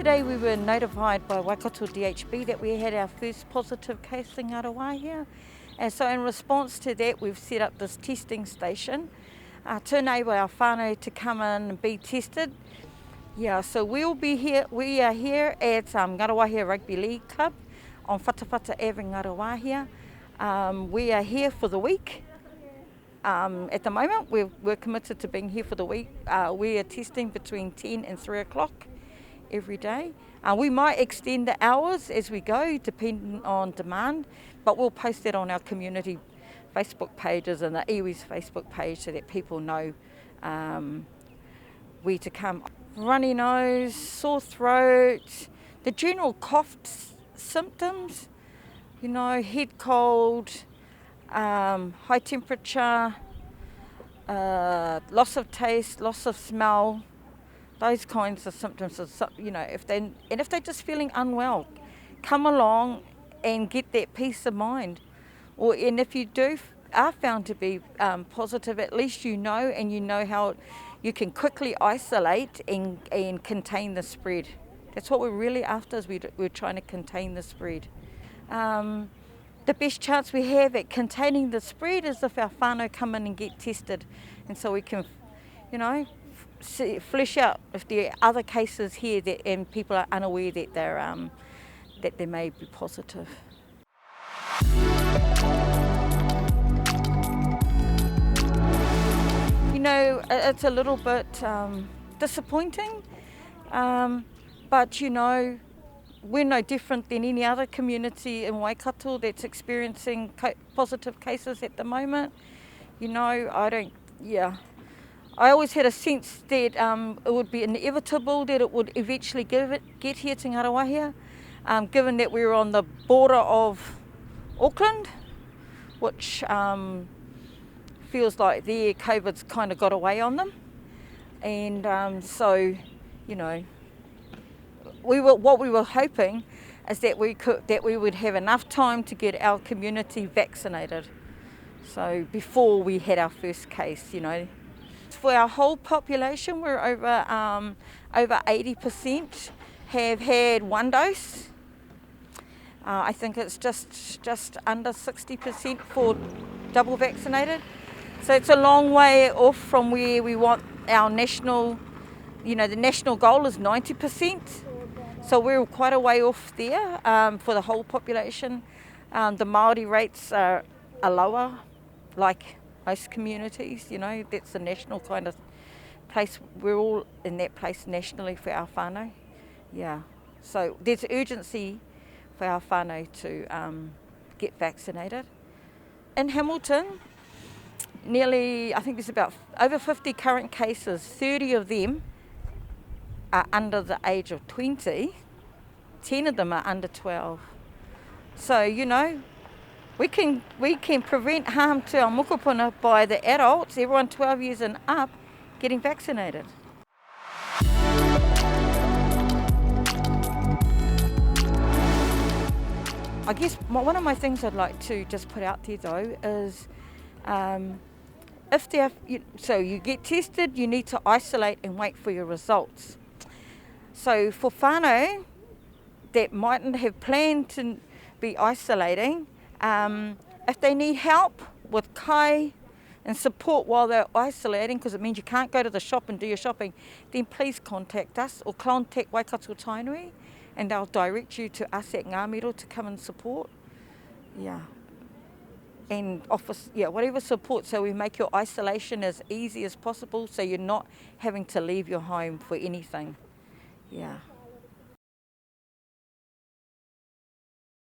Yesterday we were notified by Waikato DHB that we had our first positive case in Ngaruawahia. And so in response to that, we've set up this testing station to enable our whānau to come in and be tested. Yeah, so we are here at Ngaruawahia Rugby League Club on Whatawhata Ave in Ngaruawahia. We are here for the week. At the moment, we're committed to being here for the week. We are testing between 10 and 3 o'clock every day. We might extend the hours as we go, depending on demand, but we'll post that on our community Facebook pages and the iwi's Facebook page so that people know where to come. Runny nose, sore throat, the general cough symptoms, head cold, high temperature, loss of taste, loss of smell, those kinds of symptoms. If they're just feeling unwell, come along and get that peace of mind. And if you are found to be positive, at least you know how you can quickly isolate and contain the spread. That's what we're really after, is we're trying to contain the spread. The best chance we have at containing the spread is if our whānau come in and get tested, and so we can, flesh out if there are other cases here and people are unaware that that they may be positive. It's a little bit disappointing, but we're no different than any other community in Waikato that's experiencing positive cases at the moment. I always had a sense that it would be inevitable that it would eventually get here to Ngaruawahia, given that we're on the border of Auckland, which feels like their COVID's kind of got away on them. And what we were hoping is that we would have enough time to get our community vaccinated. So before we had our first case, For our whole population, we're over 80% have had one dose. I think it's just under 60% for double vaccinated. So it's a long way off from where we want our national, the national goal is 90%. So we're quite a way off there for the whole population. The Māori rates are lower, like most communities, that's the national kind of place. We're all in that place nationally for our whānau. Yeah. So there's urgency for our whānau to get vaccinated. In Hamilton, I think there's about over 50 current cases. 30 of them are under the age of 20. 10 of them are under 12. So, we can prevent harm to our mokopuna by the adults, everyone 12 years and up, getting vaccinated. I guess one of my things I'd like to just put out there though is so you get tested, you need to isolate and wait for your results. So for whānau that mightn't have planned to be isolating, if they need help with kai and support while they're isolating, because it means you can't go to the shop and do your shopping, then please contact us or contact Waikato Tainui and they'll direct you to us at Ngāmiro to come and support. Yeah. And offer whatever support, so we make your isolation as easy as possible so you're not having to leave your home for anything. Yeah.